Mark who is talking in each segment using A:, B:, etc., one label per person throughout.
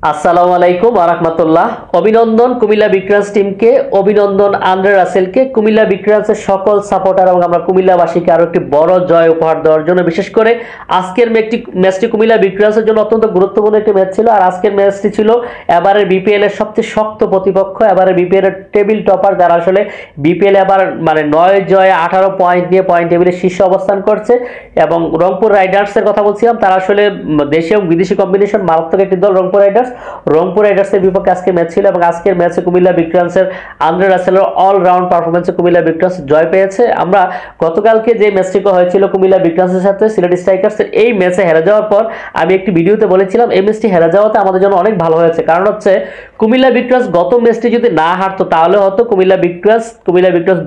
A: আসসালামু আলাইকুম ওয়া রাহমাতুল্লাহ। অভিনন্দন কুমিল্লা বিক্রান্স টিমকে, অভিনন্দন আন্দ্রে রাসেলকে, কুমিল্লা বিক্রান্সের সকল সাপোর্টার এবং আমরা কুমিল্লাবাসীকে আরো একটি বড় জয় উপহার দেওয়ার জন্য, বিশেষ করে আজকের ম্যাচটি কুমিল্লা বিক্রান্সের জন্য অত্যন্ত গুরুত্বপূর্ণ একটি ম্যাচ ছিল। আর আজকের ম্যাচটি ছিল এবারের বিপিএল এর সবচেয়ে শক্ত প্রতিপক্ষ, এবারের বিপিএল এর টেবিল টপার, যারা আসলে বিপিএল এবার মানে 9 জয়ে 18 পয়েন্ট নিয়ে পয়েন্ট টেবিলে শীর্ষে অবস্থান করছে। এবং রংপুর রাইডার্সের কথা বলছিলাম, তারা আসলে দেশীয় এবং বিদেশি কম্বিনেশন মারাত্মক একটি দল রংপুর রাইডার্সের বিপক্ষে আজকে ম্যাচ ছিল এবং আজকের ম্যাচে কুমিল্লা বিক্রান্সের আন্দ্রে রাসেলের অলরাউন্ড পারফরমেন্সে কুমিল্লা বিক্রান্স জয় পেয়েছে। আমরা গতকালকে যে ম্যাচটি হয়েছিল কুমিল্লা বিক্রান্সের সাথে সিলেট স্ট্রাইকার্সের, এই ম্যাচে হেরে যাওয়ার পর আমি একটি ভিডিওতে বলেছিলাম এই ম্যাচটি হেরে যাওয়াতে আমাদের জন্য অনেক ভালো হয়েছে। কারণ হচ্ছে কুমিল্লা বিক্রান্স গত ম্যাচটি যদি না হারতো তাহলে হয়তো কুমিল্লা বিক্রান্স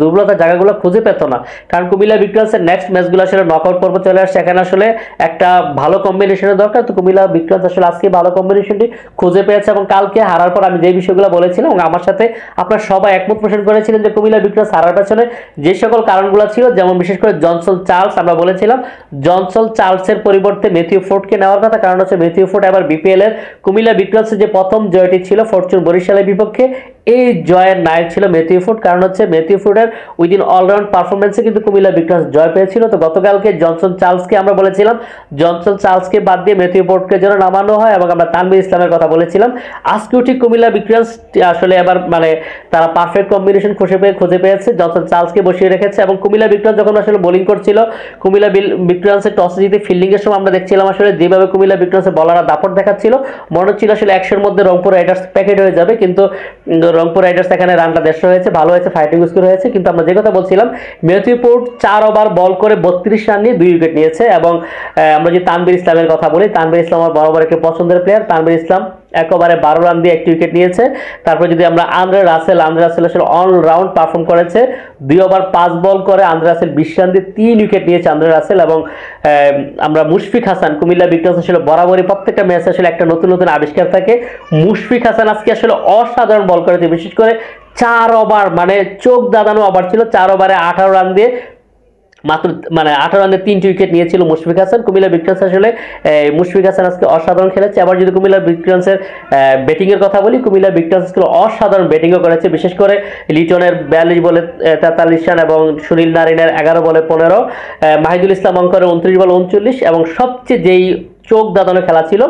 A: দুর্বলতার জায়গাগুলো খুঁজে পেত না। কারণ কুমিল্লা বিক্রান্সের নেক্সট ম্যাচগুলো আসলে নকআউট পর্ব চলে আসছে, এখানে আসলে একটা ভালো কম্বিনেশনের দরকার। তো কুমিল্লা বিক্রান্স আসলে আজকে ভালো কম্বিনেশনটি খুঁজে পেয়েছে এবং কালকে হারার পর আমি যে বিষয়গুলো বলেছিলাম এবং আমার সাথে আপনারা সবাই একমত পোষণ করেছিলেন যে কুমিল্লা বিক্রান্স হারার পেছনে যে সকল কারণগুলো ছিল, যেমন বিশেষ করে জনসন চার্লস, আমরা বলেছিলাম জনসন চার্লসের পরিবর্তে ম্যাথিউ ফোর্ডকে নেওয়ার কথা। কারণ হচ্ছে ম্যাথিউ ফোর্ড এবার বিপিএল এর কুমিল্লা বিক্রান্সের যে প্রথম জয়টি ছিল ফরচুন বরিশালের বিপক্ষে, এই জয়ের নায়ক ছিল ম্যাথিউ ফোর্ড। কারণ হচ্ছে ম্যাথিউ ফোর্ডের উইদিন অলরাউন্ড পারফরমেন্সে কিন্তু কুমিল্লা বিক্রান্স জয় পেয়েছিল। তো গতকালকে জনসন চার্লসকে আমরা বলেছিলাম জনসন চার্লসকে বাদ দিয়ে ম্যাথিউ ফোর্ডকে যেন নামানো হয় এবং আমরা তানভীর ইসলামের কথা বলেছিলাম। আজকেও ঠিক কুমিল্লা বিক্রান্স আসলে এবার মানে তারা পারফেক্ট কম্বিনেশন খুঁজে পেয়েছে, জনসন চার্লসকে বসিয়ে রেখেছে। এবং কুমিল্লা বিক্রান্স যখন আসলে বোলিং করছিল, কুমিল্লা বিক্রান্সের টসে জিতে ফিল্ডিং এর সময় আমরা দেখছিলাম আসলে যেভাবে কুমিল্লা বিক্রান্সের বলাররা দাপট দেখাচ্ছিল, মনে হচ্ছিল আসলে 100-এর মধ্যে রংপুর রাইডার্স প্যাকেট হয়ে যাবে। কিন্তু রংপুর রাইডার্স এখানে রানটা 150 হয়েছে, ভালো হয়েছে, ফাইটিং স্কোর হয়েছে। কিন্তু আমরা যে কথা বলছিলাম, ম্যাথিউ ফোর্ড 4 ওভার বল করে 32 রান নিয়ে 2 উইকেট নিয়েছে। এবং আমরা যে তানভীর ইসলামের কথা বলি, তানভীর ইসলাম আমার বরাবর একটি পছন্দের প্লেয়ার। তানভীর ইসলাম একবারে 12 রান দিয়ে 1 উইকেট নিয়েছে। তারপর যদি আমরা আন্দ্রে রাসেল আসলে অলরাউন্ড পারফর্ম করেছে, 2 ওভার 5 বল করে আন্দ্রে রাসেল 20 রান দিয়ে 3 উইকেট নিয়েছে আন্দ্রে রাসেল। এবং আমরা মুশফিক হাসান, কুমিল্লা বিক্রান্স আসলে বরাবরই প্রত্যেকটা ম্যাচে আসলে একটা নতুন নতুন আবিষ্কার থাকে। মুশফিক হাসান আজকে আসলে অসাধারণ বল করেছে, বিশেষ করে 4 ওভার মানে চোখ দাদানো ওভার ছিল, 4 ওভারে 18 রান দিয়ে মাত্র মানে 18 রানে 3টি উইকেট নিয়েছিল মুশফিক হাসান। কুমিল্লা বিক্রান্স আসলে মুশফিক হাসান আজকে অসাধারণ খেলেছে। আবার যদি কুমিল্লা বিক্রান্সের ব্যাটিং এর কথা বলি, কুমিল্লা বিক্রান্স অসাধারণ ব্যাটিংও করেছে, বিশেষ করে লিটনের 42 বলে 43 রান এবং সুনীল নারিনের 11 বলে 15, মাহিদুল ইসলাম অঙ্করের 29 বলে 39 এবং সবচেয়ে যেই চোখ দাদানো খেলা ছিল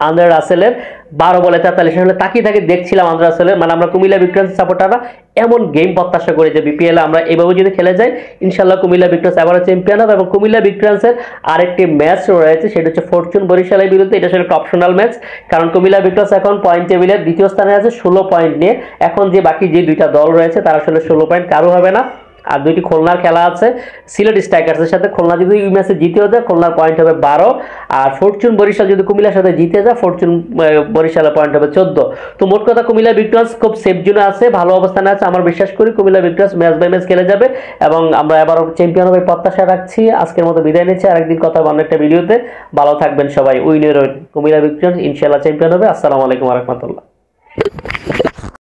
A: আন্দ্রে রাসেলের 12 বলে 43 রান। তাকিয়ে দেখছিলাম আন্দ্রে রাসেলের, মানে আমরা কুমিল্লা বিক্রান্স সাপোর্টাররা এমন গেম প্রত্যাশা করি যে বিপিএল আমরা এভাবে যদি খেলে যাই ইনশাল্লাহ কুমিল্লা বিক্রান্স এবারে চ্যাম্পিয়ন হবে। এবং কুমিল্লা বিক্রান্সের আরেকটি ম্যাচ রয়েছে, সেটা হচ্ছে ফরচুন বরিশালের বিরুদ্ধে। এটা আসলে একটা অপশনাল ম্যাচ, কারণ কুমিল্লা বিক্রান্স এখন পয়েন্ট টেবিলের দ্বিতীয় স্থানে আছে 16 পয়েন্ট নিয়ে। এখন যে বাকি যে দুইটা দল রয়েছে তারা আসলে 16 পয়েন্ট, কারো হবে না। আর দুইটি খুলনার খেলা আছে সিলেট স্ট্রাইকার্সের সাথে, খুলনা যদি এই ম্যাচে জিতেও যায় খুলনার পয়েন্ট হবে 12, আর ফরচুন বরিশাল যদি কুমিল্লার সাথে জিতে যায় ফরচুন বরিশালের পয়েন্ট হবে 14। তো মোট কথা কুমিল্লা বিক্রান্স খুব সেফ জোনে আছে, ভালো অবস্থানে আছে। আমার বিশ্বাস করি কুমিল্লা বিক্রান্স ম্যাচ বাই ম্যাচ খেলে যাবে এবং আমরা এবার চ্যাম্পিয়ন হবে প্রত্যাশা রাখছি। আজকের মতো বিদায় নিচ্ছি, আরেকদিন কথা হবে অন্য একটা ভিডিওতে। ভালো থাকবেন সবাই, উইনের কুমিল্লা বিক্রান্স ইনশাআল্লাহ চ্যাম্পিয়ন হবে। আসসালামু আলাইকুম ওয়া রাহমাতুল্লাহ।